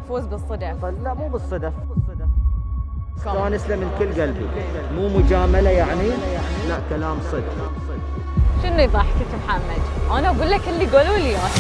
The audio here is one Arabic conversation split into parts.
فوز بالصدف. لا مو بالصدف، كان اسلم من كل قلبي، مو مجامله يعني، لا كلام صدق. شنو يضحكك محمد؟ انا اقول لك اللي قولوا لي اياه.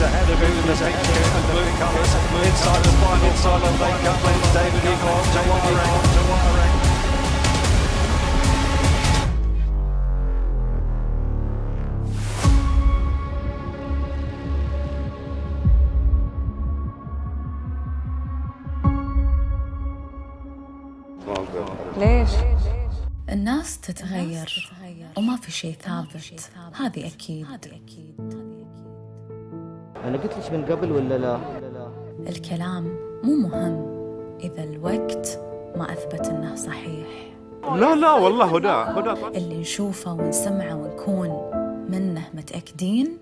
Ahead of him in the picture and the blue colours inside the final solo lane coupling David Eagle Jawara. ليش؟ الناس تتغير وما في شيء ثابت، هذه أكيد. انا قلت لك من قبل ولا لا؟ الكلام مو مهم إذا الوقت ما أثبت إنه صحيح. لا والله هدى اللي نشوفه ونسمعه ونكون منه متأكدين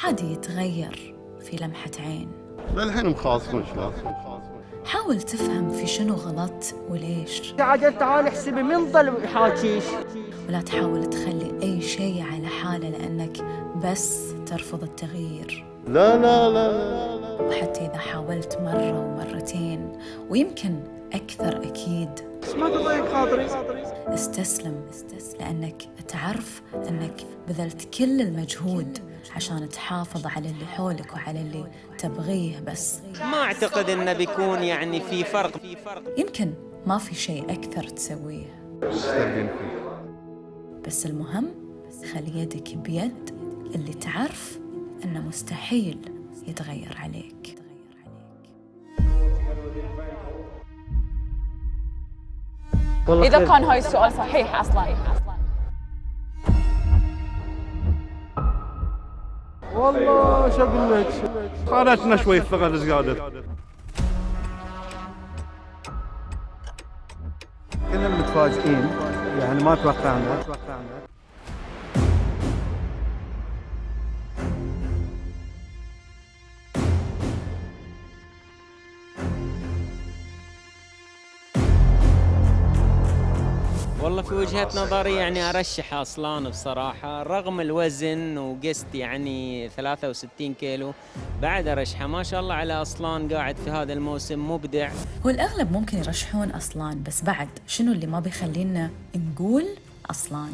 عادي يتغير في لمحة عين. للحين مخاصمين شلون؟ حاول تفهم في شنو غلط وليش، تعال احسبي من ظل يحاكيش، ولا تحاول تخلي أي شيء على حاله لأنك بس ترفض التغيير. لا وحتى إذا حاولت مرة ومرتين ويمكن أكثر أكيد، ما تضايق خاطري. استسلم لأنك تعرف أنك بذلت كل المجهود عشان تحافظ على اللي حولك وعلى اللي تبغيه، بس ما أعتقد أنه بيكون يعني في فرق. يمكن ما في شيء أكثر تسويه، بس المهم خلي يدك بيد اللي تعرف أنه مستحيل يتغير عليك. إذا كان هاي السؤال صحيح أصلاً. والله شو اقول لك، خالتنا شوي ثقة زيادة. كلنا متفاجئين، يعني ما توقعنا. والله في وجهة نظري يعني أرشح أصلان بصراحة، رغم الوزن وقست يعني 63 كيلو بعد أرشحه. ما شاء الله على أصلان، قاعد في هذا الموسم مبدع. والأغلب ممكن يرشحون أصلان، بس بعد شنو اللي ما بيخلينا نقول أصلان؟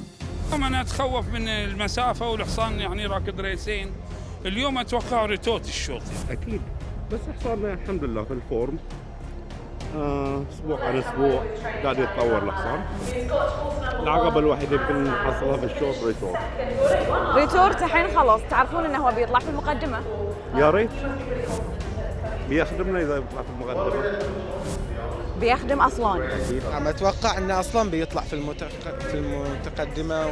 أنا أتخوف من المسافة والحصان يعني راكد ريسين. اليوم أتوقع ريتوت الشوط أكيد، بس حصاننا الحمد لله في الفورم، أسبوع عن أسبوع قاعد يتطور الحصان. العقبة الوحيدة يمكن نحصلها في الشوط ريتورت الحين خلاص تعرفون انه هو بيطلع في المقدمة. يا ريت بيخدمنا إذا يطلع في المقدمة. بيخدم أصلان. عم أتوقع أن أصلاً بيطلع في المتقدمة،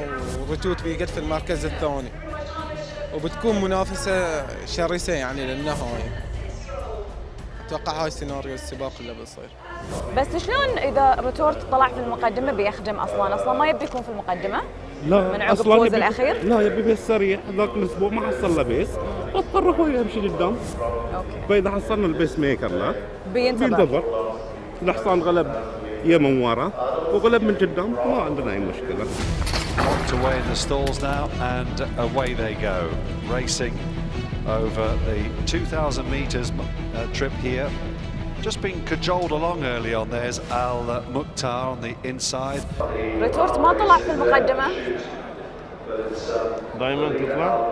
ورتوت بيقعد في المركز الثاني، وبتكون منافسة شرسة يعني للنهاية. أتوقع هاي سيناريو السباق اللي بيصير. بس شلون إذا ريتورت طلع في المقدمة بيخدم أصلاً ما يبي يكون في المقدمة؟ لا من عقب الفوز الأخير؟ لا يبي بيس سريع، ذاك الأسبوع ما حصل له بيس، اضطر هو يمشي قدام. أوكي. فإذا حصلنا البيس ميكر لا بينتظر. الحصان غلب يا من ورا وغلب من قدام، ما عندنا اي مشكله. Locked away in the stalls now, and away they go, racing over the 2,000 metres trip here. Just being cajoled along early on. There's Al Mukhtar on the inside. ريتورت ما طلع في المقدمة. دائما تطلع؟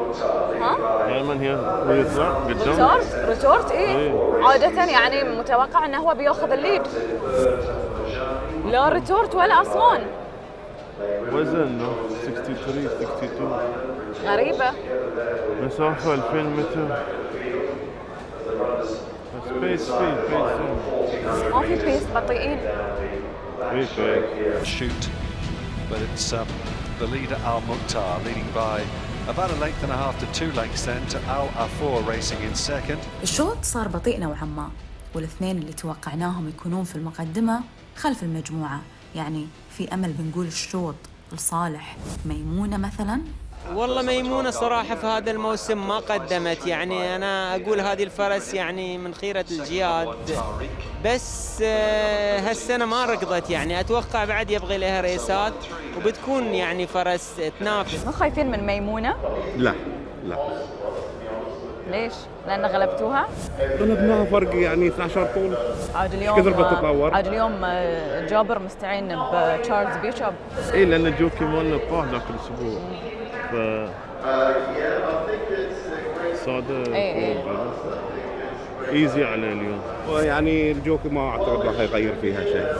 ها؟ دائما هي يطلع قدام؟ ريتورت ايه عادة يعني متوقع انه هو بياخذ الليد. لا ريتورت ولا اصلان. وزن 63 62 غريبة. مسافة 2000 متر. بيس ما في بيس بطيئين. Shoot, but it's the leader Al Mukhtar leading by about a length and a half to 2 lengths then to Al Afour racing in second. الشوط صار بطيء نوعا ما، والاثنين اللي توقعناهم يكونون في المقدمة خلف المجموعة. يعني في أمل بنقول الشوط لصالح ميمونة مثلاً. والله ميمونة صراحة في هذا الموسم ما قدمت، يعني أنا أقول هذه الفرس يعني من خيرة الجياد، بس هالسنة ما ركضت، يعني أتوقع بعد يبغي لها ريسات وبتكون يعني فرس تنافس. ما خايفين من ميمونة؟ لا. ليش؟ لأن غلبتوها؟ غلبناها فرق يعني 12 طول. عاد اليوم كثر بتتطور. عاد اليوم جابر مستعين بتشارلز بيشوب. اي لأن الجوكي مالنا طاح ذاك الأسبوع. ف صادق ايزي على اليوم، يعني الجوكي ما اعتقد راح يغير فيها شيء.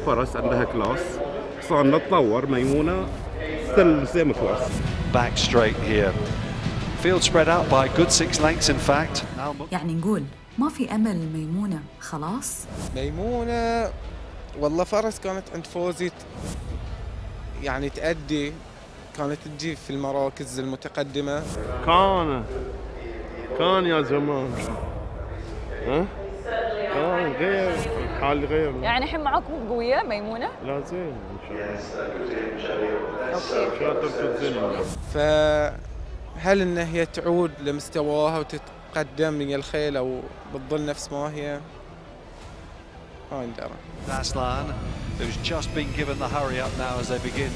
فرس عندها كلاس، صارنا تطور. ميمونة ستيل سيم كلاس. Back straight here. Field spread out by good 6 lengths in fact. يعني نقول ما في أمل ميمونة خلاص. ميمونة والله فرس كانت عند فوزي يعني تأدي، كانت تجي في المراكز المتقدمة. كان يا زمان كان غير الحال غير. يعني الحين معاكم قوية ميمونة؟ لا زين ان شاء الله. اوكي. شاطر زين. فهل ان هي تعود لمستواها وتتقدم من الخيل او بتظل نفس ما هي؟ ما ندري. Aslan, who's just been given the hurry up now as they begin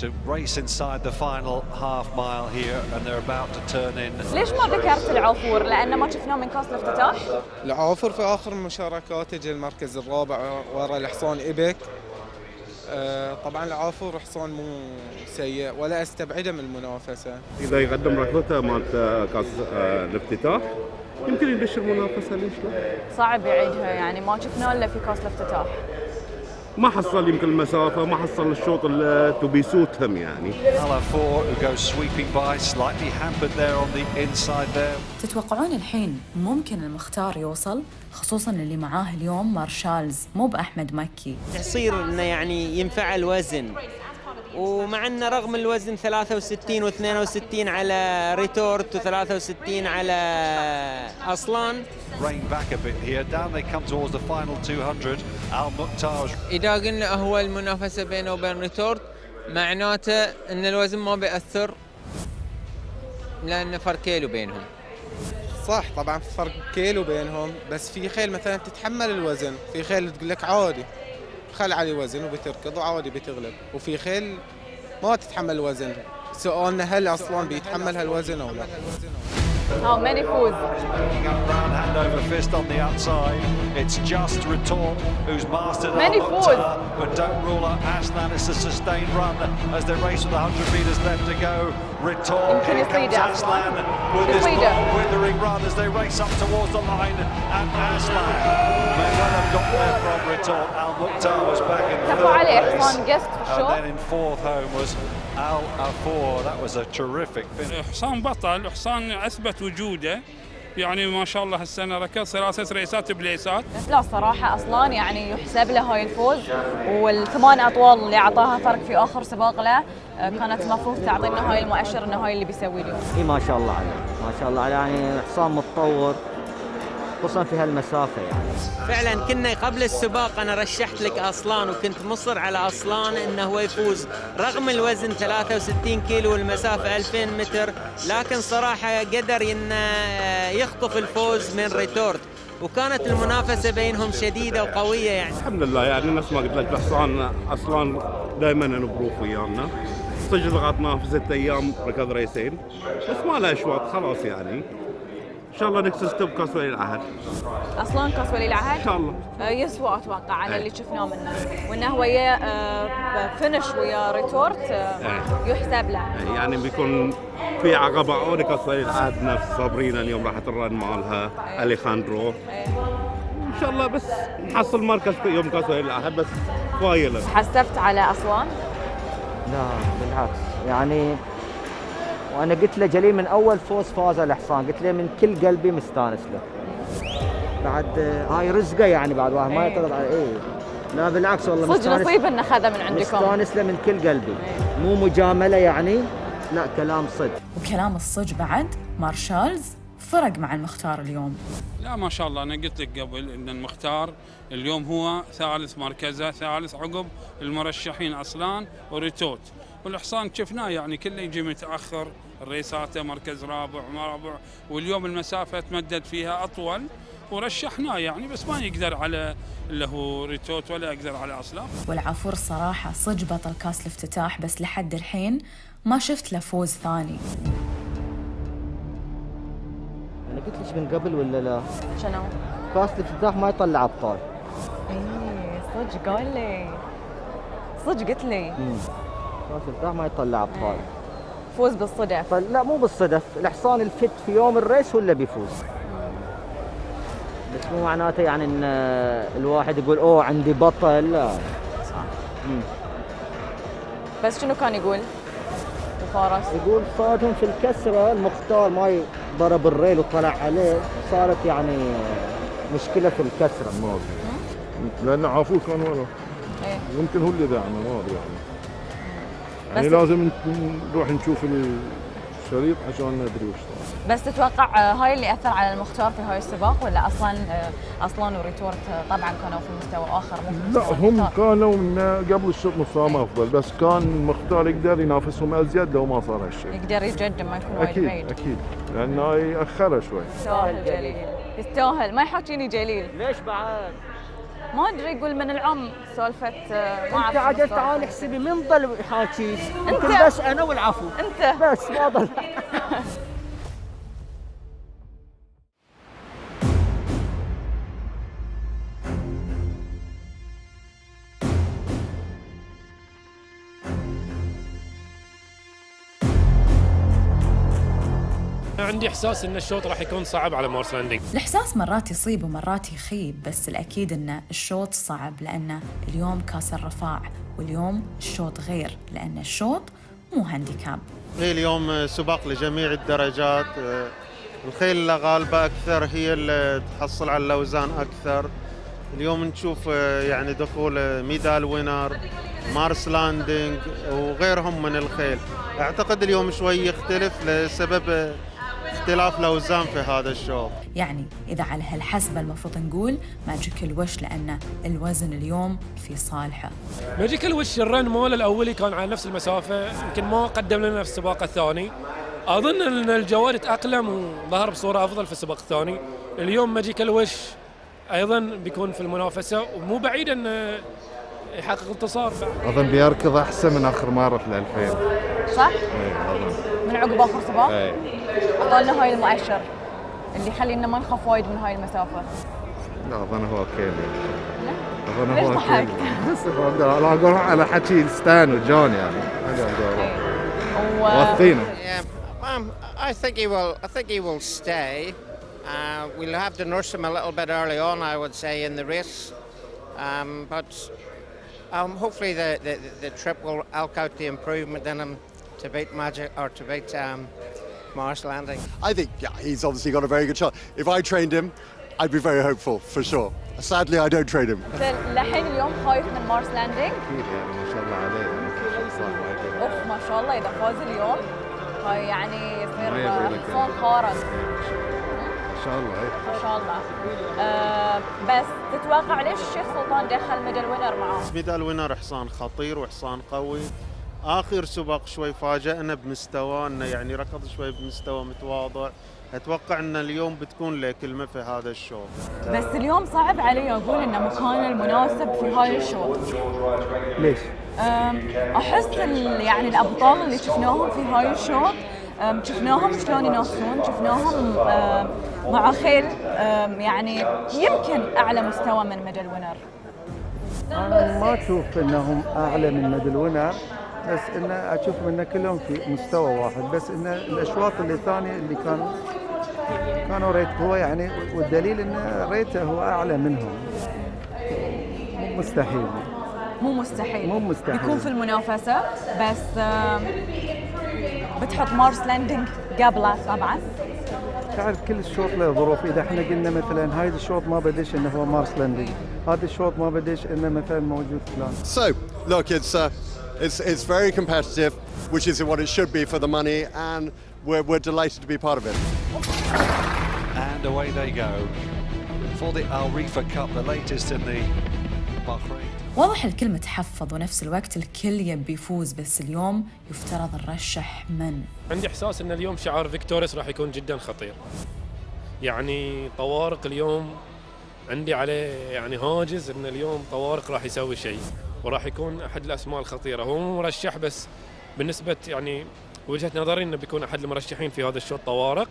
to race inside the final half mile here, and they're about to turn in. ليش ما ذكرت العافور؟ لأنه ما شفناه من كاس الافتتاح؟ العافر في آخر مشاركاته جاء المركز الرابع ورا الحصان إيبك. طبعا العافور حصان مو سيء ولا استبعده من المنافسة. إذا يقدم ركضته مالت كاس الافتتاح يمكن يدش المنافسة. ليش لا؟ صعب يعيدها، يعني ما شفناه إلا في كاس الافتتاح. ما حصل يمكن المسافة، ما حصل الشوط اللي تبي سوتهم يعني. Al Afour who goes sweeping by, slightly hampered there on the inside there. تتوقعون الحين ممكن المختار يوصل، خصوصاً اللي معاه اليوم مارشالز مو بأحمد مكي. يصير إنه يعني ينفع الوزن، ومع أنه رغم الوزن 63 و62 على ريتورت و63 على أصلان. Rein back a bit here. Down they come towards the final 200. Al Mukhtar. إذا قلنا هو المنافسة بينه وبين ريتورت معناته أن الوزن ما بيأثر، لأن فرق كيلو بينهم. صح طبعا في فرق كيلو بينهم، بس في خيل مثلا تتحمل الوزن، في خيل تقول لك عادي خل علي وزن وبتركض وعادي بتغلب، وفي خيل ما تتحمل الوزن. سؤالنا هل اصلا بيتحمل هالوزن او لا؟ من يفوز؟ Hand over fist on the outside. It's just Retort who's mastered من يفوز؟ but don't rule out Aslan. It's a sustained run as they race with 100 metres left to go. Retort, here comes Aslan with this long withering run as they race up towards the line, and Aslan may well have got there from Retort. Al Mukhtar was back in third place, and then in fourth home was Al Afour. That was a terrific finish. حصان بطل، حصان اثبت وجوده، يعني ما شاء الله هالسنه ركض 3 ريسات بليسات. لا صراحه اصلان يعني يحسب له هاي الفوز، والثمان اطوال اللي اعطاها فرق في اخر سباق له كانت المفروض تعطينا هاي المؤشر انه هاي اللي بيسوي اليوم. اي ما شاء الله عليه، ما شاء الله عليه، يعني حصان متطور خصوصا في هالمسافه يعني. فعلا كنا قبل السباق انا رشحت لك اصلان، وكنت مصر على اصلان انه هو يفوز رغم الوزن 63 كيلو والمسافه 2000 متر، لكن صراحه قدر انه يخطف الفوز من ريتورت. وكانت المنافسة بينهم شديدة وقوية يعني. الحمد لله يعني نفس ما قلت لك الحصان اصلا دائما نبروف ويانا. صدق ضغطناه في 6 ايام ركض ريسين بس ما له اشواط خلاص يعني. ان شاء الله نكسسته بكاس ولي العهد. اصلا كاس ولي العهد ان شاء الله يسوى اتوقع على اللي شفناه منه، وانه ويا فينش ويا ريتورت يحسب له. يعني بيكون في عقبه اولى كاس ولي العهد نفس صابرينا اليوم راحت الرن مالها اليخاندرو. ان شاء الله بس نحصل مركز في يوم كاس ولي العهد بس فايله. حسبت على اصلان؟ لا بالعكس يعني، وانا قلت له جليل من اول فوز فاز الحصان، قلت له من كل قلبي مستانس له. بعد هاي رزقه يعني، بعد واحد ما يعترض على لا بالعكس والله صدق نصيب انه خذه من عندكم. مستانس له من كل قلبي، مو مجامله يعني، لا كلام صدق. وكلام الصدق بعد مارشالز فرق مع المختار اليوم. لا ما شاء الله، انا قلت لك قبل ان المختار اليوم هو ثالث مركزه، ثالث عقب المرشحين اصلان وريتوت. والحصان شفناه يعني كله يجي متاخر، الريساته مركز رابع، واليوم المسافه تمدد فيها اطول ورشحناه يعني، بس ما يقدر على اللي هو ريتوت ولا يقدر على اصلان. والعفور صراحه صدق بطل كاس الافتتاح، بس لحد الحين ما شفت له فوز ثاني. انا قلت لك من قبل ولا لا؟ شنو؟ كاس الافتتاح ما يطلع ابطال. صدق قال لي، صدق قلت لي كاس الافتتاح ما يطلع ابطال. فوز بالصدف. لا مو بالصدف، الحصان الفت في يوم الريس هو اللي بيفوز. بس مو معناته يعني ان الواحد يقول عندي بطل، لا صح. بس شنو كان يقول الفارس؟ يقول صادهم في الكسره، المختار ما ضرب الريل وطلع عليه، صارت يعني مشكله في الكسره الماضي، لان عافور كان ورا. يمكن هو اللي دعمه ماضي يعني لازم نروح نشوف الشريط عشان ندري وش صار. بس تتوقع هاي اللي اثر على المختار في هاي السباق، ولا اصلا وريتورت طبعا كانوا في مستوى اخر؟ لا هم كانوا من قبل الشوط نصهم افضل، بس كان المختار يقدر ينافسهم ازيد لو ما صار هالشيء. يقدر يقدم ما يكون وايد بعيد. اكيد لانه ياخره شوي. يستاهل جليل، يستاهل. ما يحاكيني جليل ليش بعد؟ ما ادري، يقول من العم سولفه ما اعرف. انت عجل تعال احسبي من ضل يحاكيك؟ انت بس انا والعفو انت بس ما ضل. عندي احساس ان الشوط راح يكون صعب على مارس لاندنج. الاحساس مرات يصيب ومرات يخيب، بس الاكيد ان الشوط صعب لان اليوم كاس الرفاع، واليوم الشوط غير لان الشوط مو هانديكاب. اليوم سباق لجميع الدرجات، الخيل اللي غالبه اكثر هي اللي تحصل على الاوزان اكثر. اليوم نشوف يعني دخول ميدال وينر، مارس لاندنج وغيرهم من الخيل. اعتقد اليوم شوي يختلف لسبب اختلاف الاوزان في هذا الشوط. يعني اذا على هالحسبه المفروض نقول ماجيكال وش، لان الوزن اليوم في صالحه. ماجيكال وش الرن مال الاولي كان على نفس المسافه، يمكن ما قدم لنا في السباق الثاني. اظن ان الجواد تاقلم وظهر بصوره افضل في السباق الثاني. اليوم ماجيكال وش ايضا بيكون في المنافسه، ومو بعيد ان يحقق انتصار. اظن بيركض احسن من اخر مره في 2000. صح؟ اي اظن من عقب اخر سباق؟ اي اعطانا هاي المؤشر اللي يخلينا ما نخاف وايد من هاي المسافه. لا اظن هو كيلي. اظن ليش هو ضحكت؟ بس انا اقول على حكي ستان وجون يعني. واثقينه. I think he will stay. We'll have to nurse him a little bit early on, I would say, in the race. But hopefully the trip will elk out the improvement in him to beat Magic or to beat Mars Landing. I think he's obviously got a very good shot. If I trained him, I'd be very hopeful for sure. Sadly, I don't train him. للحين اليوم خايف من مارس لاندنج؟ اكيد يعني ما شاء الله عليه. اوف ما شاء الله، اذا فاز اليوم هاي يعني يصير حصان خارق. ما شاء الله. ما شاء الله. بس تتوقع ليش الشيخ سلطان دخل ميدل وينر معاه؟ ميدال وينر حصان خطير وحصان قوي. اخر سباق شوي فاجأنا بمستواه، انه يعني ركض شوي بمستوى متواضع، اتوقع ان اليوم بتكون له كلمه في هذا الشوط. بس اليوم صعب علي اقول انه مكانه المناسب في هاي الشوط. ليش؟ احس يعني الابطال اللي شفناهم في هاي الشوط شفناهم شلون ينافسون، شفناهم مع خيل يعني يمكن اعلى مستوى من ميدل وينر. انا ما اشوف انهم اعلى من ميدل وينر، بس ان اشوفهم ان كلهم في مستوى واحد، بس ان الاشواط اللي ثانيه اللي كانوا ريت هو يعني، والدليل ان ريته هو اعلى منهم. مو مستحيل يكون في المنافسه، بس بتحط مارس لاندنج قبله طبعا. تعرف كل الشوط له ظروف، اذا احنا قلنا مثلا هاي الشوط ما بدش انه هو مارس لاندنج، هذا الشوط ما بدش انه مثلا موجود فلان. So, look, it's very competitive, which is what it should be for the money, and we're delighted to be part of it. And away they go for the Al Rifa Cup, the latest in the Bahrain. واضح الكل متحفظ ونفس الوقت الكل يبي يفوز، بس اليوم يفترض نرشح من. عندي إحساس إن اليوم شعار فيكتوريس راح يكون جدا خطير. يعني طوارق اليوم عندي عليه يعني هاجس إن اليوم طوارق راح يسوي شيء، وراح يكون أحد الأسماء الخطيرة. هو مرشح، بس بالنسبة يعني وجهة نظري إنه بيكون أحد المرشحين في هذا الشوط طوارق،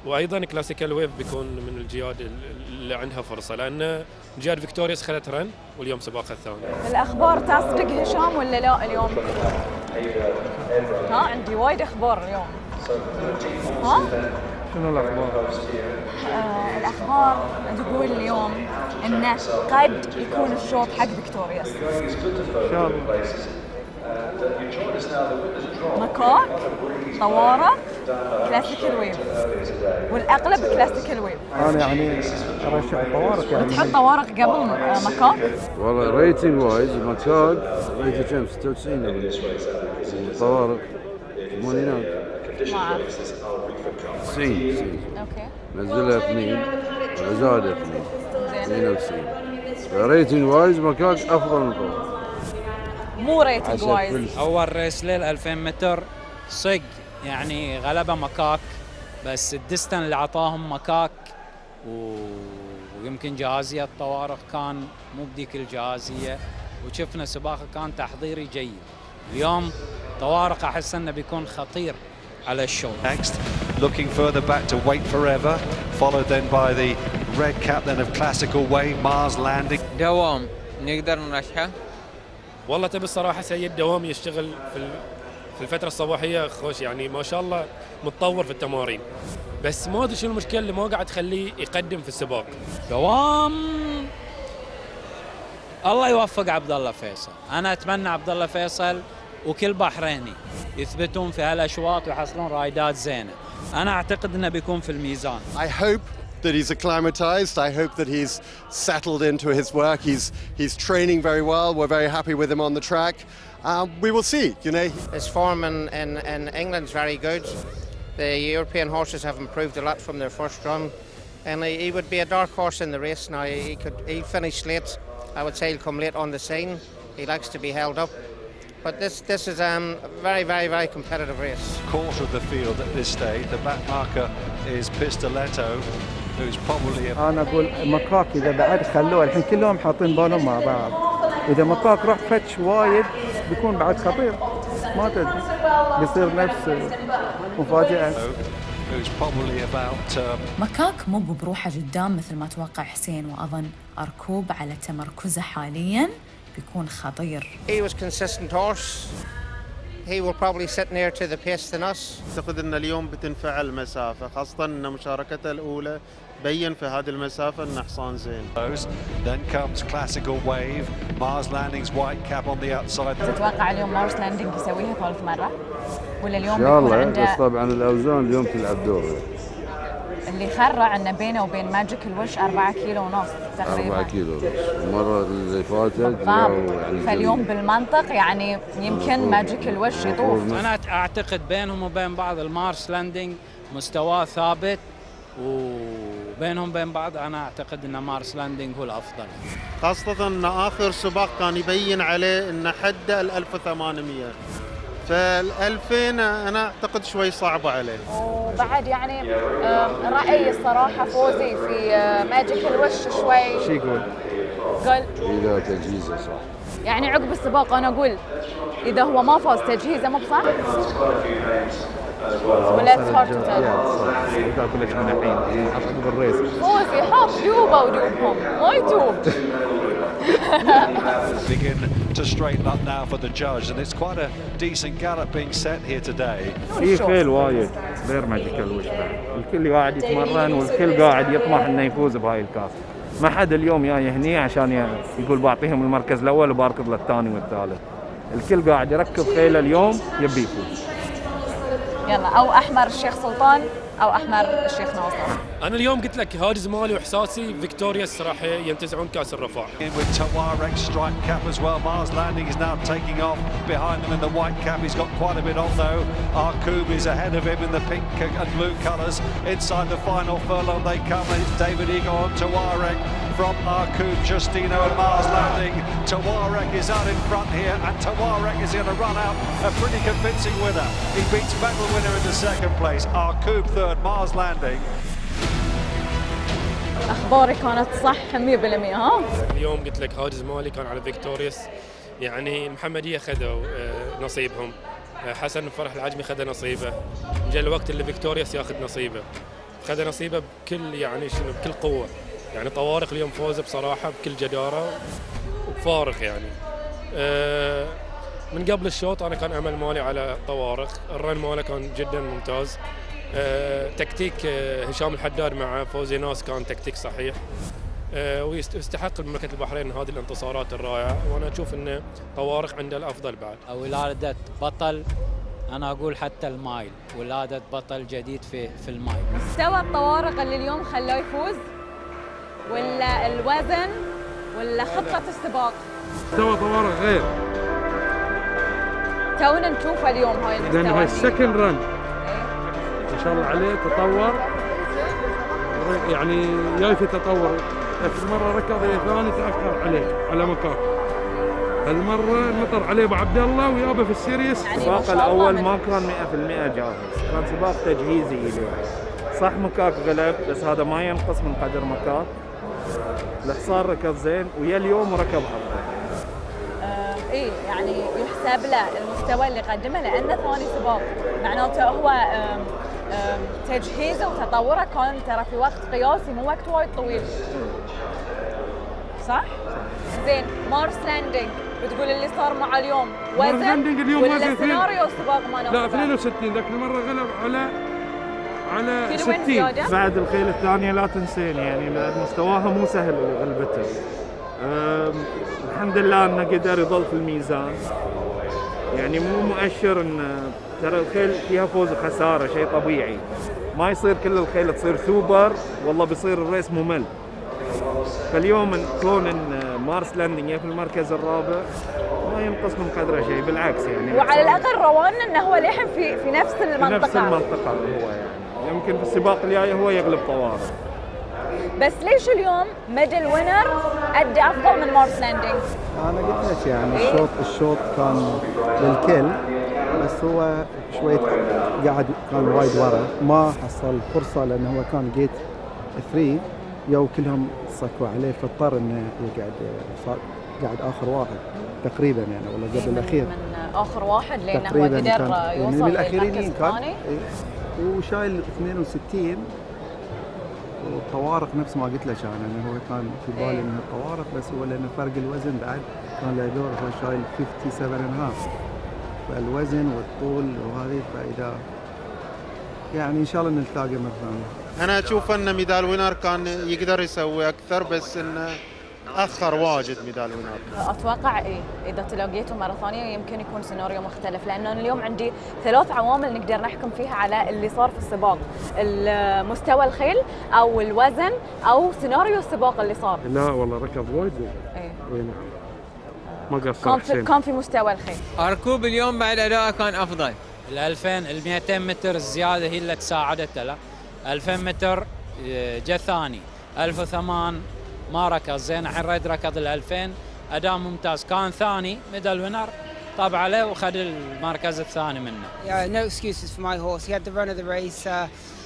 وايضا كلاسيكال ويف بيكون من الجياد اللي عندها فرصه، لان جياد فيكتوريوس خذت رن واليوم سباقها الثاني. الاخبار تصدق هشام ولا لا اليوم؟ عندي وايد اخبار اليوم. شنو الاخبار؟ الاخبار تقول اليوم انه قد يكون الشوط حق فيكتوريوس. ان شاء الله. مكاك، طوارق، كلاسيكال ويف، والاغلب كلاسيكال ويف. انا يعني ارشح طوارق. يعني بتحط طوارق قبل مكاك؟ والله ريتنج وايز مكاك ريته كم 96 طوارق 80 ما اعرف. 90 اوكي. نزلها 2 وزادها 2 92. ريتنج وايز مكاك افضل من طوارق. مو ريتنج وايز. اول ريس ليل 2000 متر صق يعني غلبه مكاك، بس الدستن اللي عطاهم مكاك ويمكن جاهزيه الطوارق كان مو بديك الجاهزيه، وشفنا سباقه كان تحضيري جيد. اليوم طوارق احس انه بيكون خطير على الشوط. Next, looking further back to Wait Forever, followed then by the red captain of Classical Wave, Mars Landing. دوام نقدر نرشحه؟ والله تبي الصراحه سيد دوام يشتغل في الفتره الصباحيه خوش، يعني ما شاء الله متطور في التمارين، بس ما ادري شنو المشكله اللي ما قاعد تخليه يقدم في السباق. دوام الله يوفق عبد الله فيصل، انا اتمنى عبد الله فيصل وكل بحريني يثبتون في هالاشواط ويحصلون رايدات زينه. انا اعتقد انه بيكون في الميزان. I hope that he's acclimatized. I hope that he's settled into his work. He's training very well. We're very happy with him on the track. We will see, you know. His form in England's very good. The European horses have improved a lot from their first run, and he would be a dark horse in the race. Now he'll finish late. I would say he'll come late on the scene. He likes to be held up. But this is a very competitive race. Quarter of the field at this stage. The back marker is Pistoletto, who's probably a... انا اقول مكاك اذا بعد خلوه، الحين كلهم حاطين بالهم مع بعض، اذا مكاك راح فتش وايد بيكون بعد خطير، ما تدري بيصير نفس مفاجأة. who's probably about مكاك مو بروحه قدام مثل ما توقع حسين، واظن اركوب على تمركزه حاليا بيكون خطير. He was consistent horse. He will probably sit near to the pace than us. اعتقد ان اليوم بتنفع المسافه، خاصه ان مشاركته الاولى بين في هذه المسافه انه حصان زين. Then comes Classical Wave, Mars Landing's white cap on the outside. تتوقع اليوم مارس لاندنج يسويها ثالث مره؟ ولا اليوم ان شاء بيكون الله، عنده بس طبعا الاوزان اليوم تلعب دور. اللي خرع انه بينه وبين ماجيك الوش 4 كيلو ونص تقريبا. 4 كيلو ونص، المره اللي فاتت يعني فاليوم بالمنطق يعني يمكن ماجيك الوش يطوف. انا اعتقد بينهم وبين بعض المارس لاندنج مستواه ثابت، وبينهم بين بعض انا اعتقد ان مارس لاندنج هو الافضل، خاصه ان اخر سباق كان يبين عليه ان حده ال 1800، فال2000 انا اعتقد شوي صعبه عليه. وبعد يعني رأيي الصراحة فوزي في ماجيكال وش شوي. شو يقول؟ قال إذا تجهيزه صح. يعني عقب السباق أنا أقول إذا هو ما فاز تجهيزه مو بصح؟ ولا اتس هارد تو تيل؟ اقول لك من الحين عقب الريس. فوزي حط دوبه ودوبهم ما يتوب. Begin to straighten up now for the judge, and it's quite a decent gallop being set here today. في خيل وايد غير ماجيكال وش بعد، الكل قاعد يتمرن والكل قاعد يطمح انه يفوز بهاي الكاس. ما حد اليوم جاي هني عشان يقول بعطيهم المركز الاول وباركض للثاني والثالث. الكل قاعد يركض خيله اليوم يبي يفوز. يلا او احمر الشيخ سلطان او احمر الشيخ ناصر. انا اليوم قلت لك هاجس مالي واحساسي فيكتوريوس راح ينتزعون كاس الرفاع. With Tawarek's striped cap as well. Mars Landing is now taking off behind them in the white cap. He's got quite a bit on though. Arkoub is ahead of him in the pink and blue colours. Inside the final furlong they come, and it's David Eagle on Tawarek from Arkoub, Justino and Mars Landing. Tawarek is out in front here, and Tawarek is going to run out a pretty convincing winner. He beats medal winner in the second place. Arkoub third, Mars Landing. اخباري كانت صح 100% ها؟ اليوم قلت لك هاجس مالي كان على فيكتوريوس، يعني المحمديه خذوا نصيبهم، حسن فرح العجمي خذ نصيبه، جاء الوقت اللي فيكتوريوس ياخذ نصيبه، خذ نصيبه بكل يعني شنو بكل قوه، يعني طوارق اليوم فوز بصراحه بكل جداره وبفارق يعني. من قبل الشوط انا كان امل مالي على طوارق، الرن ماله كان جدا ممتاز. تكتيك هشام الحداد مع فوزي ناس كان تكتيك صحيح، ويستحق مملكة البحرين هذه الانتصارات الرائعة، وانا اشوف ان طوارق عنده الافضل بعد. ولادة بطل، انا اقول حتى المايل ولادة بطل جديد في المايل. مستوى الطوارق اللي اليوم خلاه يفوز ولا الوزن ولا خطة السباق؟ مستوى طوارق غير، تونا نشوفه اليوم هاي المستوى، لانه هاي السكند رن ما شاء الله عليه تطور، يعني جاي في تطور. مرة ركض ثاني تأخر عليه على مكان، هالمرة نطر عليه ابو عبد الله ويابه في السيريس. السباق الاول ما كان 100% جاهز، كان سباق تجهيزي له. صح مكاك غلب، بس هذا ما ينقص من قدر مكاك. الحصان ركض زين ويا اليوم وركض افضل. ايه يعني يحسب له المستوى اللي قدمه لانه ثاني سباق، معناته هو تجهيزه وتطوره كان ترى في وقت قياسي مو وقت وايد طويل. صح؟ زين مارس لاندنج بتقول اللي صار معه اليوم وزن اليوم ولا سيناريو السباق ما نفسه؟ لا 62 ذاك المره غلب على 60. بعد الخيل الثانيه لا تنسين يعني مستواها مو سهل اللي غلبته. الحمد لله انه قدر يظل في الميزان، يعني مو مؤشر ان ترى الخيل فيها فوز وخساره، شيء طبيعي. ما يصير كل الخيل تصير سوبر والله بيصير الريس ممل. فاليوم كون ان مارس لاندنج في المركز الرابع ما ينقص من قدره شيء، بالعكس يعني. وعلى الاقل روان انه هو لحم في نفس المنطقه. في نفس المنطقه هو يعني يمكن في السباق الجاي هو يغلب طوارق. بس ليش اليوم ميدل وينر ادى افضل من مارس لاندنج؟ انا قلت لك يعني الشوط كان للكل، بس هو شويه قاعد كان وايد ورا، ما حصل فرصه لانه هو كان جيت 3 يو كلهم صكوا عليه، فاضطر انه يقعد، صار قاعد اخر واحد تقريبا يعني، والله قبل الاخير من اخر واحد لانه هو قدر يوصل من الاخيرين الثاني. وشايل 62 والطوارق نفس ما قلت لك انا، انه هو كان في بالي انه الطوارق، بس هو لانه فرق الوزن بعد كان له دور، هو شايل 57.5، فالوزن والطول وهذه، فاذا يعني ان شاء الله نلتقي مره ثانيه. انا اشوف ان ميدال وينر كان يقدر يسوي اكثر، بس انه اخر واجد ميدال وينر. اتوقع اذا تلاقيتوا مره ثانيه يمكن يكون سيناريو مختلف، لانه أنا اليوم عندي 3 عوامل نقدر نحكم فيها على اللي صار في السباق، مستوى الخيل او الوزن او سيناريو السباق اللي صار. لا والله ركض وايد زين. اي نعم ما قصر. كان في مستوى الخيل. اركوب اليوم بعد اداءه كان افضل. ال 200 متر الزياده هي اللي ساعدته. لا 2000 متر جاء ثاني، 1008 ما ركض زين، الحين ريد ركض ال 2000 اداء ممتاز، كان ثاني ميدل وينر طاب عليه وخذ المركز الثاني منه. Yeah, no excuses for my horse. He had the run of the race.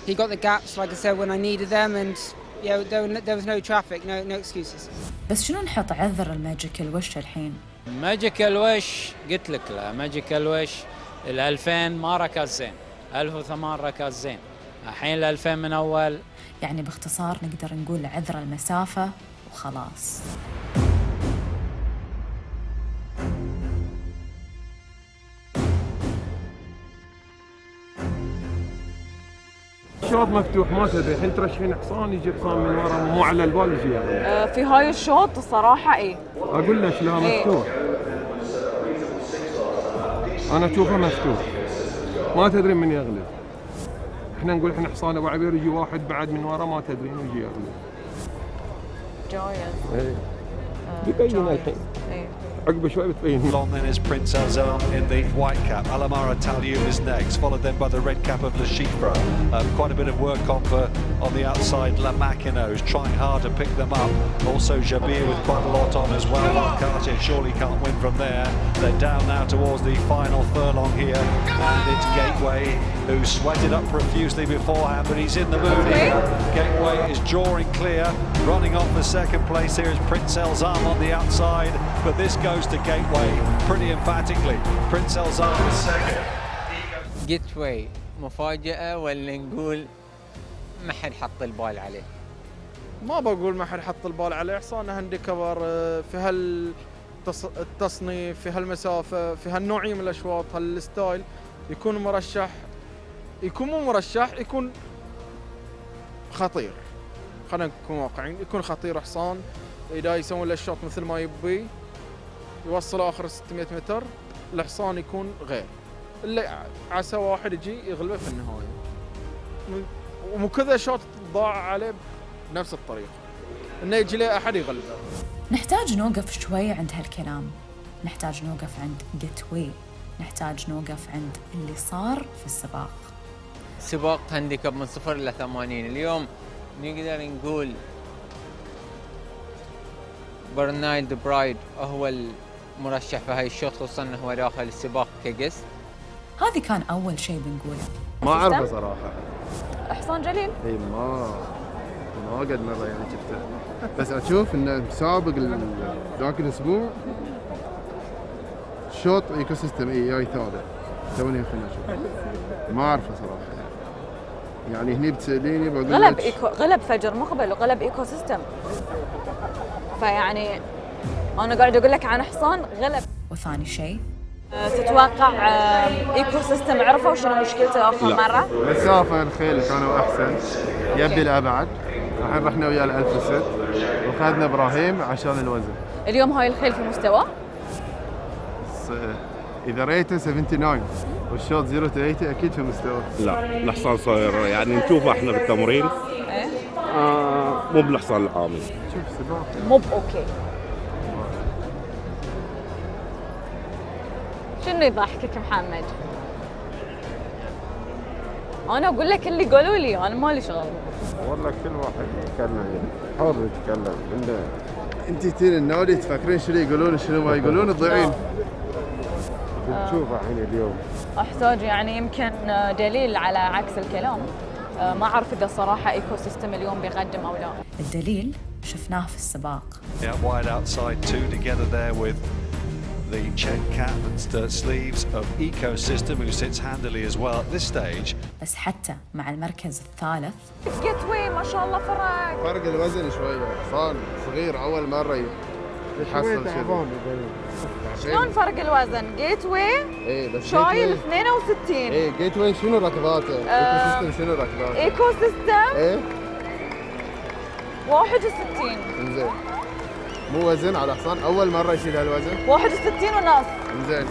He got the gaps, like I said, when I needed them, and there was no traffic, no excuses. بس شنو نحط عذر الماجيكال وش الحين؟ ماجيكال وش قلت لك لا، ماجيكال وش ال2000 ما ركز زين، 1008 ركز زين، الحين ال2000 من اول. يعني باختصار نقدر نقول عذر المسافة وخلاص. الشوط مفتوح ما تدري، الحين ترشحين حصان يجي حصان من ورا مو على البال يجي يعني. في هاي الشوط الصراحة ايه اقول لك لا مفتوح. انا اشوفه مفتوح ما تدري من يغلب. احنا نقول احنا حصان ابو عبير يجي واحد بعد من ورا ما تدري انه يجي يغلب. جايز. بيبين الحين. عقب شوي بتبين. On then is Prince Elzam in the white cap. Alamara Talyum is next, followed then by the red cap of Le Chiffre. Quite a bit of work on the outside. La Macchino is trying hard to pick them up. Also Jabir with quite a lot on as well. Cartier surely can't win from there. They're down now towards the final furlong here. And it's Gateway, who sweated up profusely beforehand, but he's in the mood here. Gateway is drawing clear. Running off the second place here is Prince Elzam on the outside, but this goes to Gateway pretty emphatically. Prince Elzam is second. Gateway مفاجأة ولا نقول ما حد حط البال عليه؟ ما بقول ما حد حط البال عليه، حصان هاندي كفر في هالتصنيف، في هالمسافة، في هالنوعية من الأشواط، هالستايل، يكون مرشح، يكون مو مرشح، يكون خطير. خلينا نكون واقعيين، يكون خطير حصان إذا يسوون له الشوط مثل ما يبي، يوصل آخر 600 متر، الحصان يكون غير. اللي عسى واحد يجي يغلبه في النهاية. ومو كذا شوط ضاع عليه بنفس الطريقة، إنه يجي له أحد يغلبه. نحتاج نوقف شوي عند هالكلام، نحتاج نوقف عند جيتوي، نحتاج نوقف عند اللي صار في السباق. سباق هانديكاب من 0 إلى 80 اليوم نقدر نقول برنايل برايد هو المرشح في هاي الشوط، خصوصا انه هو داخل السباق كقست. هذه كان اول شيء بنقوله. ما اعرفه صراحه. حصان جليل؟ اي ما قد مره يعني شفته، بس اشوف انه سابق ذاك الاسبوع شوط ايكو سيستم جاي ثالث. توني خلينا نشوف. ما اعرفه صراحه. يعني هني بتساليني بقول لك غلب فجر مقبل وغلب ايكو سيستم. فيعني انا قاعد اقول لك عن حصان غلب. وثاني شيء تتوقع ايكو سيستم عرفوا شنو مشكلته اخر مره؟ مسافه الخيل كانوا احسن، يبي الابعد. الحين رحنا ويا ال1006 وخذنا ابراهيم عشان الوزن. اليوم هاي الخيل في مستوى؟ اذا ريته 79 والشوط 0 to 80 اكيد في مستوى. لا الحصان صاير يعني نشوفه احنا بالتمرين. ايه مو بالحصان العامي. شوف سباق مو اوكي. شنو يضحكك محمد؟ انا اقول لك اللي قالوا لي، انا مالي شغل. والله كل واحد يتكلم حر يتكلم. انت تين النادي تفكرين شنو يقولون شنو ما يقولون تضيعين. تشوفه الحين اليوم. احتاج يعني يمكن دليل على عكس الكلام. ما اعرف اذا صراحه ايكو سيستم اليوم بيقدم او لا. الدليل شفناه في السباق. Yeah, wide outside two together there with the check cap and sleeves of Ecosystem, who sits handily as well at this stage. بس حتى مع المركز الثالث جيتوي ما شاء الله فرق الوزن شويه، حصان صغير اول مره يحصل شيء. شلون فرق الوزن؟ جيتوي ايه بس شايل 62. ايه جيتوي شنو ركضاته؟ ايكو سيستم شنو ركضاته؟ ايكو سيستم ايه 61. انزين مو وزن على حصان اول مره يشيل هالوزن 61 ونص. انزين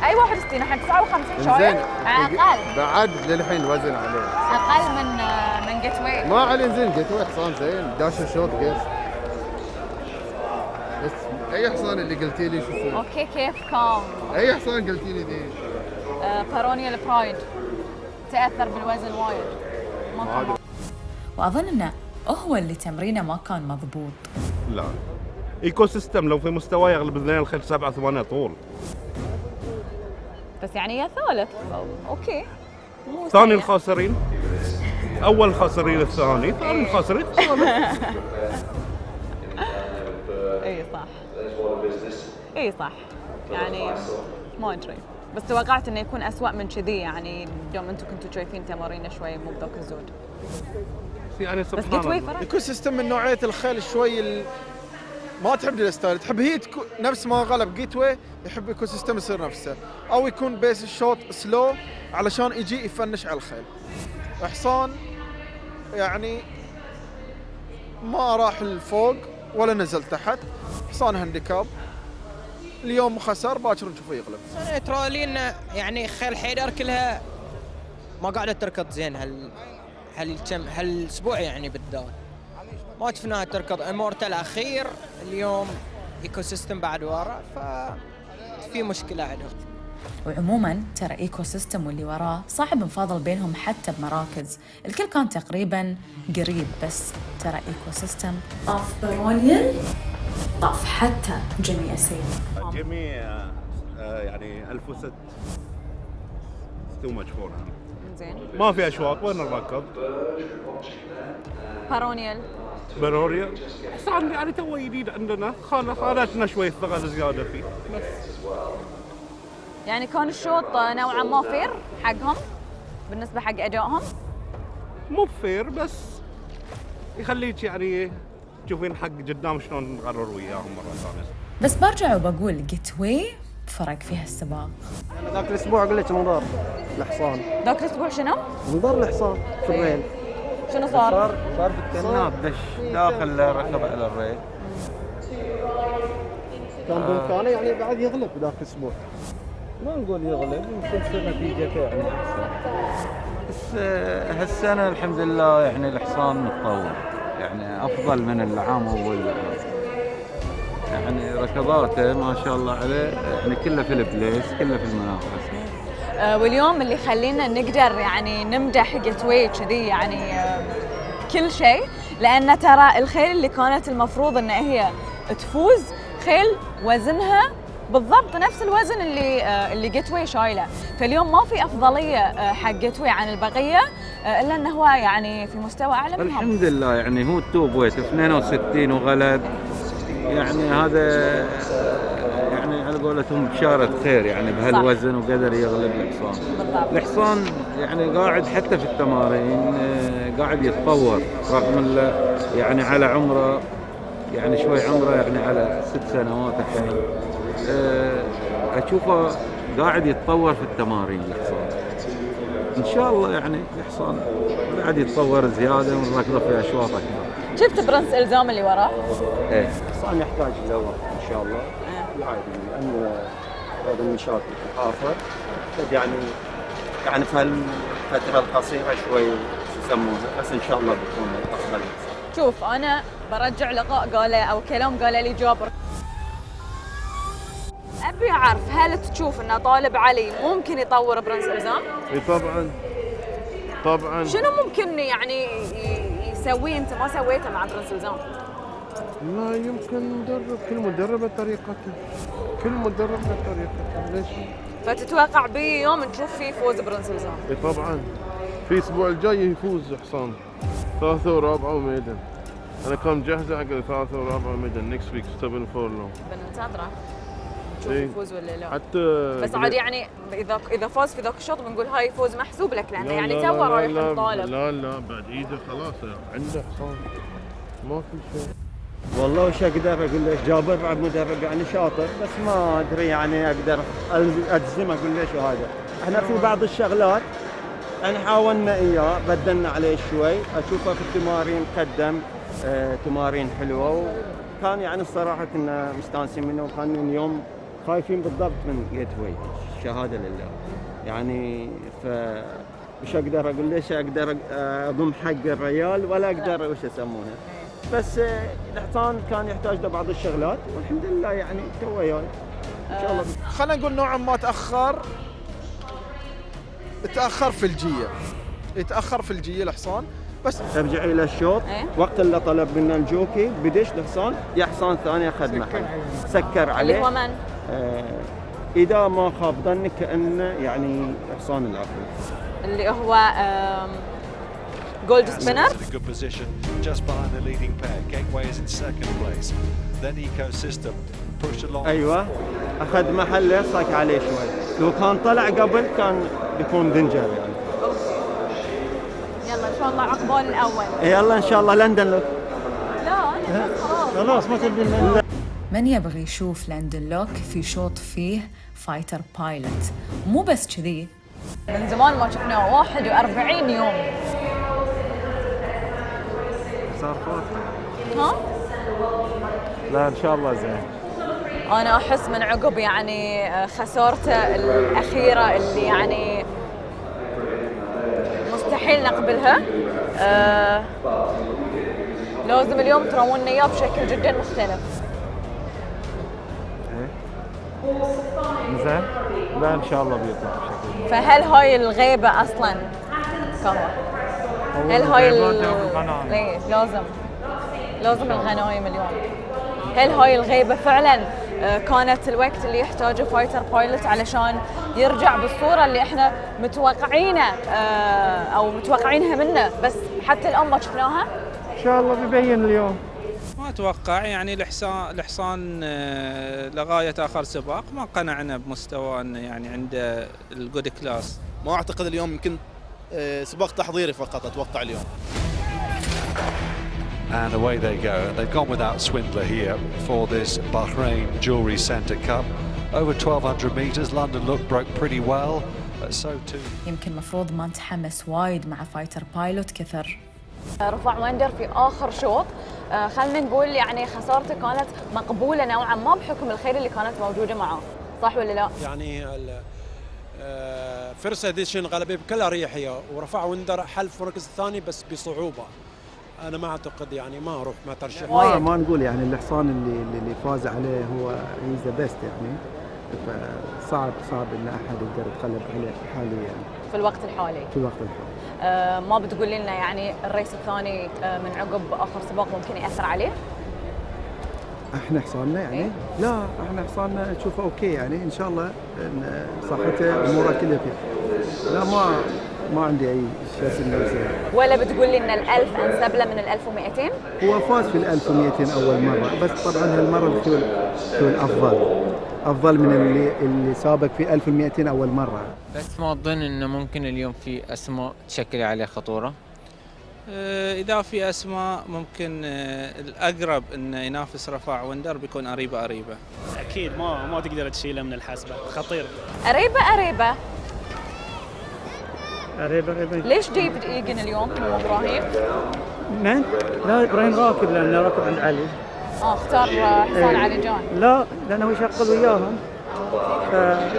اي 61 الحين 59 شايل اقل بعد للحين الوزن عليه اقل من جيتوي. ما عليه زين جيتوي حصان زين داش الشوط قيس. بس اي حصان اللي قلتي لي شو اوكي كيف كام؟ اي حصان قلتي لي ذي؟ بارونيا البرايد تاثر بالوزن وايد ما كان. واظن انه هو اللي تمرينه ما كان مضبوط. لا ايكو سيستم لو في مستوى يغلب اثنين الخيل 7 8 طول. بس يعني يا ثالث اوكي مو ثاني سيء. الخاسرين، اول الخاسرين الثاني، ثاني الخاسرين الثالث. اي صح، اي صح، يعني ما ادري، بس توقعت انه يكون أسوأ من كذي، يعني يوم انتم كنتوا شايفين تمارين شوي مو بذاك الزود. يعني بس سبحان قلت وي الله. فرق. ايكو سيستم من نوعيه الخيل شوي ما تحب الستايل، تحب هي نفس ما غلب جيت واي يحب ايكو سيستم يصير نفسه، او يكون بيس الشوط سلو علشان يجي يفنش على الخيل. حصان يعني ما راح لفوق ولا نزل تحت، حصان هانديكاب، اليوم خسر باكر نشوفه يغلب. انا ترى لي انه يعني خيل حيدر كلها ما قاعده تركض زين هالاسبوع يعني بالذات، ما شفناها تركض. امورتا الاخير اليوم ايكو سيستم بعد ورا، ففي مشكله عندهم. وعموما ترى ايكو سيستم واللي وراه صعب نفاضل بينهم حتى بمراكز، الكل كان تقريبا قريب، بس ترى ايكو سيستم طاف برونيل، طاف حتى جيمي اسيل. جيمي يعني 1006 تو ماتش فور، زين. ما في اشواط، وين الركض؟ بارونيل بروريا حصان يعني تو جديد عندنا، خانتنا شوي الثقل زياده فيه بس. يعني كان الشوط نوعا ما فير حقهم بالنسبه حق ادائهم؟ مو فير بس يخليك يعني تشوفين حق قدام شلون نقرر وياهم مره ثانيه. بس برجع وبقول جيتوي فرق فيها السباق. يعني ذاك الاسبوع اقول لك انظار الحصان. ذاك الاسبوع شنو؟ انظار الحصان في الريل. شنو صار؟ صار بالكناب دش داخل ركب على الريل. كان بامكانه يعني بعد يغلب ذاك الاسبوع. ما نقول يغلب، يمكن تصير نتيجته يعني احسن. بس هالسنه الحمد لله يعني الحصان متطور، يعني افضل من العام اول. يعني ركضاته ما شاء الله عليه يعني كله في البليس، كله في المنافسه. واليوم اللي يخلينا نقدر يعني نمدح جيتوي كذي يعني كل شيء، لان ترى الخيل اللي كانت المفروض ان هي تفوز خيل وزنها بالضبط نفس الوزن اللي جيتوي شايله، فاليوم ما في افضليه حق جيتوي عن البقيه الا انه هو يعني في مستوى اعلى منهم. الحمد لله يعني هو التوب ويت 62 وغلب، يعني هذا يعني على قولتهم بشارة خير يعني بهالوزن، وقدر يغلب الحصان. الحصان يعني قاعد حتى في التمارين قاعد يتطور رغم يعني على عمره، يعني شوي عمره يعني على 6 سنوات الحين. اشوفه قاعد يتطور في التمارين الحصان. ان شاء الله يعني الحصان قاعد يتطور زياده ونركضه في اشواط اكثر. شفت برنس الزام اللي وراه؟ ايه الحصان يحتاج له وقت ان شاء الله عادي، لان هذا النشاط يتخافى يعني في هالفتره القصيره شوي شو يسمونه، بس ان شاء الله بيكون افضل. شوف انا برجع لقاء قاله او كلام قاله لي جابر، ابي اعرف هل تشوف ان طالب علي ممكن يطور برنس الزام؟ اي طبعا. شنو ممكن يعني يسويه انت ما سويته مع برنس الزام؟ لا يمكن مدرب، كل مدرب بطريقته، ليش؟ فتتوقع بيوم نشوف فيه فوز برنس الزام؟ اي طبعا، في الاسبوع الجاي يفوز حصان 3 و4 وميدن. انا كان مجهزه حق 3 و4 وميدن نكست ويك 7 4 لو. بننتظره نشوف يفوز ولا لا. حتى بس عاد يعني اذا فاز في ذاك الشوط بنقول هاي فوز محسوب لك، لانه يعني تو رايح الطالب. لا بعد ايده خلاص عنده حصان ما في شيء. والله وش اقدر اقول لك، جابر بعد مدرب يعني شاطر، بس ما ادري يعني اقدر اجزم اقول ليش هذا. احنا في بعض الشغلات يعني حاولنا اياه، بدلنا عليه شوي، اشوفه في التمارين قدم تمارين حلوه، وكان يعني الصراحه كنا مستانسين منه، وكان اليوم خايفين بالضبط من جيتوي، شهاده لله يعني. وش اقدر اقول ليش اقدر اضم حق الريال ولا اقدر وش يسمونه، بس الحصان كان يحتاج لبعض الشغلات، والحمد لله يعني تو جاي ان شاء الله. خلينا نقول نوعا ما تاخر في الجيه الحصان، بس ترجع الى الشوط وقت اللي طلب منا الجوكي بدش الحصان، يا حصان ثاني اخذ محل سكر عليه. اللي هو من؟ اذا ما خاب ظنك كانه يعني حصان العقل اللي هو جولد سبينر. In a good position just behind the leading pair. Gateway is in second place. Then Ecosystem pushed along. ايوه اخذ محله صاك عليه شوي، لو كان طلع قبل كان بيكون دنجر يعني. يلا ان شاء الله عقبال الاول. يلا ان شاء الله لندن لوك. لا خلاص ما تبي. من يبغي يشوف لندن لوك في شوط فيه فايتر بايلوت؟ مو بس كذي، من زمان ما شفناه 41 يوم. صار فوت. ها؟ لا ان شاء الله زين. انا احس من عقب يعني خسارته الاخيره اللي يعني مستحيل نقبلها، لازم اليوم تراونا اياه بشكل جدا مختلف. زين؟ لا ان شاء الله بيطلع بشكل. فهل هاي الغيبه اصلا كهو؟ هل هاي إيه لازم الغنايم اليوم. هل هاي الغيبه فعلا كانت الوقت اللي يحتاجه فايتر بايلوت علشان يرجع بالصوره اللي احنا متوقعينه او متوقعينها منه، بس حتى الان ما شفناها؟ ان شاء الله بيبين اليوم. ما اتوقع يعني الحصان لغايه اخر سباق ما قنعنا بمستوى انه يعني عنده الجود كلاس. ما اعتقد اليوم يمكن سباق تحضيري فقط اتوقع اليوم. And away they go. They've gone without Swindler here for this Bahrain Jewelry Centre Cup. Over 1200 metres. London Look broke pretty well. So too. يمكن مفروض ما نتحمس وايد مع فايتر بايلوت كثر. رفع وندر في آخر شوط، خلينا نقول يعني خسارته كانت مقبولة نوعا ما بحكم الخير اللي كانت موجودة معه، صح ولا لا؟ يعني فيرست اديشن غلبه بكل اريحيه، ورفع وندر حل المركز الثاني بس بصعوبة. أنا ما أعتقد يعني ما أروح ما ترشح. ما نقول يعني الحصان اللي فاز عليه هو هيز ذا بيست يعني، فصعب ان احد يقدر يتغلب عليه حاليا في الوقت الحالي. ما بتقول لنا يعني الريس الثاني من عقب اخر سباق ممكن ياثر عليه؟ احنا حصاننا يعني؟ إيه؟ لا احنا حصاننا نشوفه اوكي يعني ان شاء الله إن صحته اموره كلها فيه. لا ما عندي اي شيء انه يصير. ولا بتقول لي ان ال1000 انسب له من ال1200؟ هو فاز في ال1200 اول مره، بس طبعا هالمره الخيول افضل من اللي سابق في 1200 اول مره. بس ما اظن انه ممكن اليوم في اسماء تشكل عليه خطوره. اذا في اسماء ممكن الاقرب انه ينافس رفاع وندر بيكون اريبه. اكيد ما تقدر تشيله من الحسبه، خطير. اريبه اريبه ليش ديفيد ايجن اليوم مو ابراهيم؟ من؟ لا ابراهيم راكب لانه راكب عند علي. اختار حصان علي جان. لا لانه يشغل وياهم،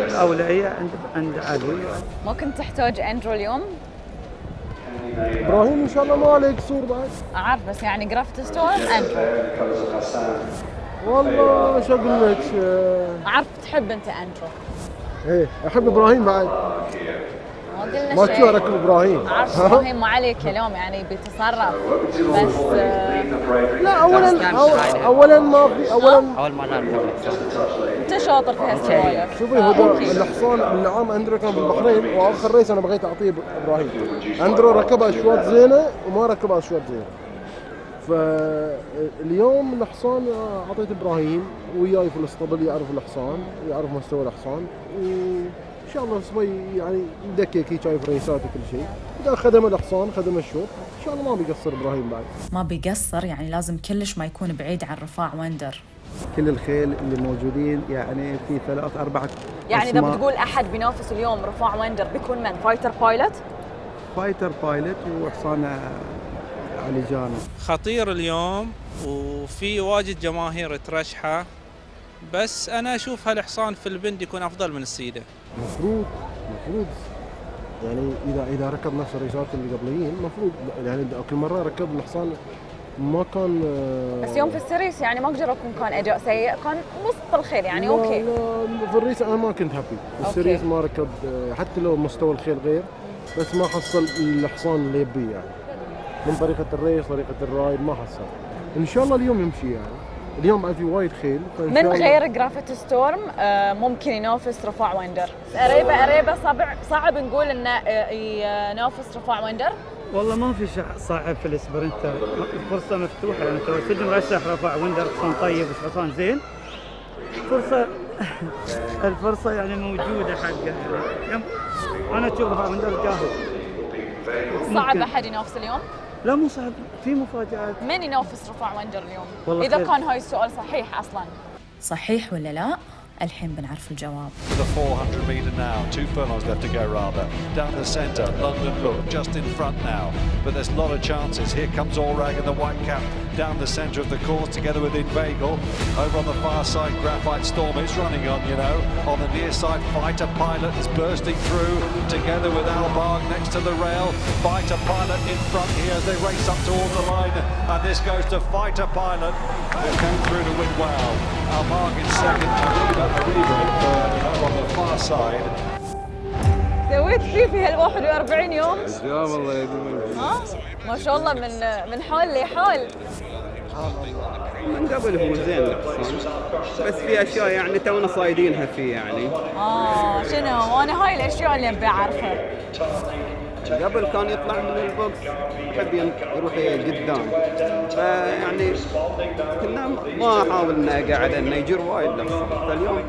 فاولويه عند علي. ممكن تحتاج اندرو اليوم؟ ابراهيم ان شاء الله ما عليه قصور بعد. اعرف بس يعني جرافت ستورم اندرو. والله شو اقول لك؟ اعرف تحب انت اندرو. ايه احب ابراهيم بعد. ما تشوف ركب ابراهيم. عارف ابراهيم ما عليه كلام يعني بيتصرف بس لا اولا ما في اول مره اركب انت شاطر في هالسوالف. شوفي هو الحصان اللي عام اندرو كان بالبحرين واخر ريس انا بغيت اعطيه ابراهيم. اندرو ركبها اشواط زينه وما ركبها اشواط زينه، فاليوم الحصان اعطيت ابراهيم وياي في الاسطبل يعرف الحصان ويعرف مستوى الحصان، وان شاء الله شوي يعني مدكك شايف ريسات وكل شيء. اذا خدم الحصان خدم الشوط ان شاء الله ما بيقصر ابراهيم بعد. ما بيقصر يعني لازم كلش ما يكون بعيد عن رفاع وندر. كل الخيل اللي موجودين يعني في 3-4 يعني اذا بتقول احد بينافس اليوم رفاع وندر بيكون من؟ فايتر بايلوت وحصان علي جان. خطير اليوم وفي واجد جماهير ترشحه، بس انا اشوف هالحصان في البند يكون افضل من السيده. مفروض يعني اذا ركب نفس الريسات اللي قبليين مفروض يعني كل مره ركب الحصان ما كان بس يوم في السيريس يعني ما اقدر اكون كان اداء سيء، كان وسط الخير يعني. اوكي لا في الريس انا ما كنت هابي. السيريس ما ركب حتى لو مستوى الخيل غير، بس ما حصل الحصان اللي يبيه يعني من طريقه الريس طريقه الرايد ما حصل. ان شاء الله اليوم يمشي يعني. اليوم بعد في وايد خيل من غير جرافيت ستورم ممكن ينافس رفاع وندر. أريبة صعب نقول انه ينافس رفاع وندر. والله ما في شيء صعب في الاسبرنتر، الفرصه مفتوحه يعني. تو سجن رشح رفاع وندر حصان طيب وحصان زين، الفرصه يعني موجوده حقه يعني. انا اشوف رفاع وندر جاهز. صعب احد ينافس اليوم؟ لا مو صعب، في مفاجآت. من ينافس رفاع وندر اليوم؟ إذا كان هاي السؤال صحيح أصلاً. صحيح ولا لا؟ الحين بنعرف الجواب. The 400 metre now, 2 furlongs left to go rather. Down the centre, London Look just in front now, but there's a lot of chances. Here comes Allrag in the white cap down the centre of the course together with Inveigle. Over on the far side, Graphite Storm is running on, you know. On the near side, Fighter Pilot is bursting through together with Albarg next to the rail. Fighter Pilot in front here as they race up towards the line, and this goes to Fighter Pilot, who came through to win well. Albarg in second, Arriba in third, and over on the far side. سويت في هال 41 يوم؟ الجواب الله يديم. ما شاء الله من حال لحال. من قبل هو زين الحصان، بس في اشياء يعني تونا صايدينها فيه يعني. شنو؟ وانا هاي الاشياء اللي ابي اعرفها. قبل كان يطلع من البوكس يحب يروح قدام، فيعني كنا ما احاول انه اقعد انه يجر وايد الحصان، فاليوم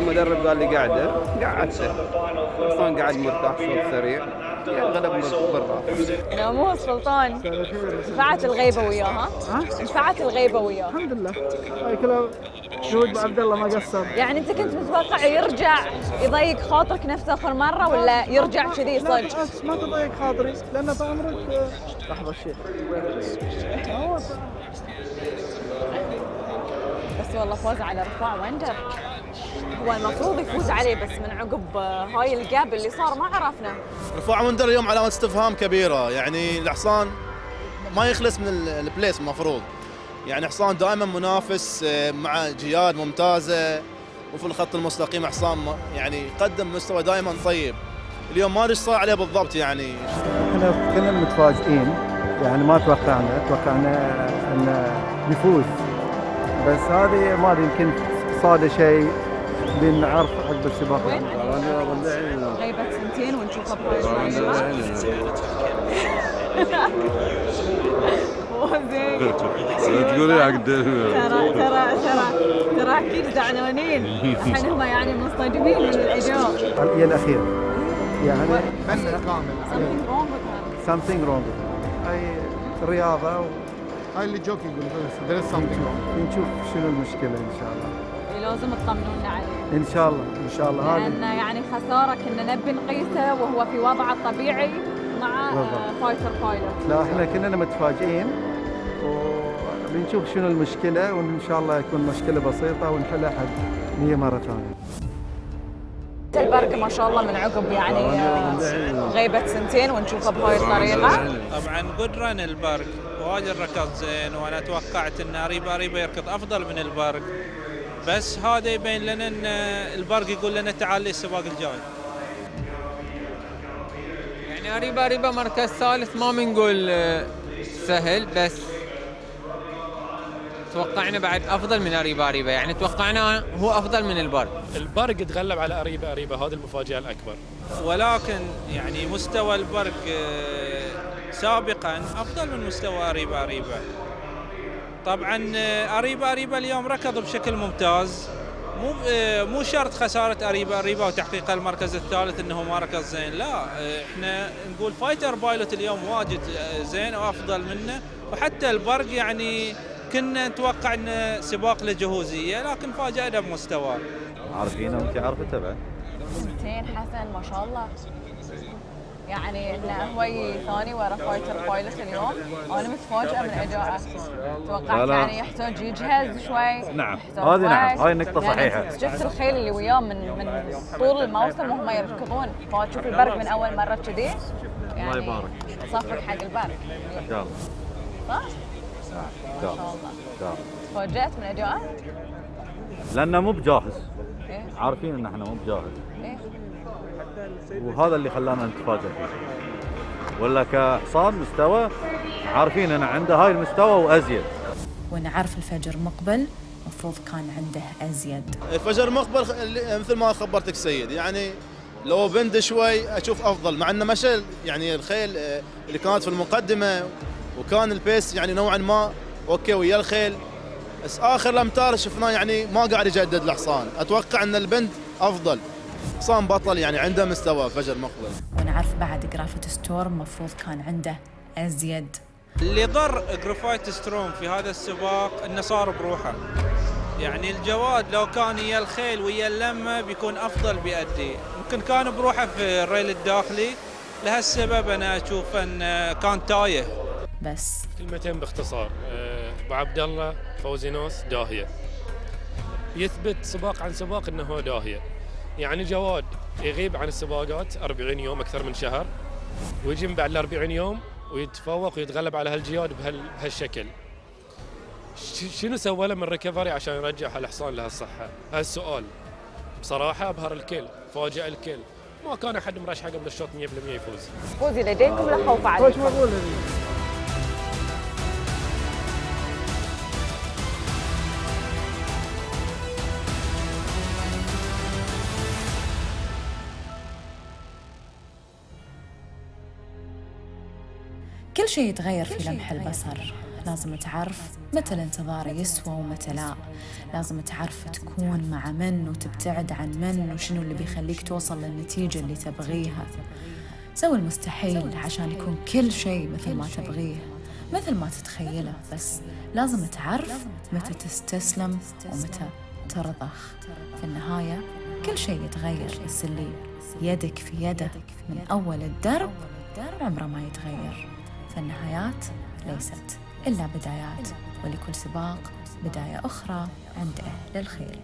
المدرب قال لي قعده، قعدته. الحصان قاعد مرتاح صوت سريع، غلب برا. لا مو سلطان، نفعت الغيبه وياها؟ نفعت الغيبه وياه. الحمد لله، هاي كلها جهود عبد الله ما قصر. يعني انت كنت متوقع يرجع يضيق خاطرك نفس اخر مره ولا يرجع كذي صدق؟ لا بالعكس ما تضيق خاطري، لان بعمرك لحظه الشيخ. بس والله فوز على رفاع وندر هو المفروض يفوز عليه، بس من عقب هاي الجاب اللي صار ما عرفنا. رفاع وندر اليوم علامه استفهام كبيره، يعني الحصان ما يخلص من البليس المفروض، يعني حصان دائما منافس مع جياد ممتازه وفي الخط المستقيم، حصان يعني يقدم مستوى دائما طيب. اليوم ما ادري ايش صار عليه بالضبط يعني. احنا كنا متفاجئين، يعني ما توقعنا انه يفوز، بس هذه ما ادري يمكن صار شيء بنعرف عقب السباق. وين؟ غيبة سنتين ونشوفها تقولي عقد ترى اكيد زعلانين، الحين هم يعني مصطدمين من الاداء. هي الاخيره يعني فن كامل. something wrong. هاي الرياضه هاي اللي جوكي يقول there is something wrong. نشوف شنو المشكله ان شاء الله. لازم تطمنونا عليه. ان شاء الله لان يعني خساره كنا نبي نقيسه وهو في وضعه الطبيعي مع فايتر بايلوت. لا احنا كنا متفاجئين وبنشوف شنو المشكله، وان شاء الله يكون مشكله بسيطه ونحلها حق 100 مره ثانيه. البرق ما شاء الله من عقب يعني غيبة سنتين ونشوفه بهاي الطريقة. طبعا جود ران البرق، واجد ركض زين، وانا توقعت ان اريبا يركض افضل من البرق، بس هذا يبين لنا ان البرق يقول لنا تعال لي السباق الجاي. يعني اريبا مركز ثالث ما بنقول سهل، بس توقعنا بعد افضل من اريبا، يعني توقعنا هو افضل من البرق. البرق تغلب على اريبا هذه المفاجاه الاكبر، ولكن يعني مستوى البرق سابقا افضل من مستوى اريبا. طبعا اريبا اليوم ركض بشكل ممتاز، مو شرط خساره اريبا وتحقيق المركز الثالث انه ما ركض زين، لا احنا نقول فايتر بايلوت اليوم واجد زين وافضل منه، وحتى البرق يعني كنا نتوقع انه سباق لجهوزيه لكن فاجأنا بمستواه. عارفينه وانت عارفه تبعه. سنتين حسن ما شاء الله، يعني انه هو ثاني ورا فايتر بايلوت اليوم، انا متفاجئه من اداءه. توقعت يعني يحتاج يجهز شوي. نعم هذه نعم هاي النقطه يعني صحيحه. شفت الخيل اللي وياه من طول الموسم وهم يركضون، فتشوف البرق من اول مره كذي يعني الله يبارك. صفق حق البرق ان شاء الله. صح؟ ان شاء الله. تفاجأت من اداءه؟ لانه مو بجاهز. إيه؟ عارفين ان احنا مو بجاهز. إيه؟ وهذا اللي خلانا نتفاجئ فيه. ولا كحصان مستوى عارفين ان عنده هاي المستوى وازيد. ونعرف الفجر مقبل مفروض كان عنده أزيد. الفجر مقبل مثل ما خبرتك سيد، يعني لو بند شوي أشوف أفضل، مع أنه مشى يعني الخيل اللي كانت في المقدمة وكان البيس يعني نوعا ما أوكي ويا الخيل، بس آخر الأمتار شفناه يعني ما قاعد يجدد الحصان. أتوقع أن البند أفضل، حصان بطل يعني عنده مستوى فجر مقبل. ونعرف بعد جرافيت ستورم مفروض كان عنده أزيد. اللي ضر جرافيت ستورم في هذا السباق انه صار بروحه، يعني الجواد لو كان ويا الخيل ويا اللمه بيكون افضل بيأدي، يمكن كان بروحه في الريل الداخلي، لهالسبب انا اشوف انه كان تايه. بس كلمتين باختصار، ابو عبد الله فوزينوس داهيه، يثبت سباق عن سباق انه هو داهيه. يعني جواد يغيب عن السباقات 40 يوم اكثر من شهر، ويجي من بعد ال 40 يوم ويتفوق ويتغلب على هالجياد بهالشكل. شنو سوى له من ريكفري عشان يرجع هالحصان لهالصحه؟ هالسؤال بصراحه ابهر الكل، فاجئ الكل، ما كان احد مرشحه قبل الشوط 100% يفوز. فوزي لديكم لا خوف عليكم. كل شيء يتغير في لمح البصر. لازم تعرف متى الانتظار يسوى ومتى لا، لازم تعرف تكون مع من وتبتعد عن من، وشنو اللي بيخليك توصل للنتيجة اللي تبغيها. سوي المستحيل عشان يكون كل شيء مثل ما تبغيه، مثل ما تتخيله، بس لازم تعرف متى تستسلم ومتى ترضخ. في النهاية كل شيء يتغير، بس اللي يدك في يده من أول الدرب عمره ما يتغير. فالنهايات ليست إلا بدايات، ولكل سباق بداية أخرى عند أهل الخيل.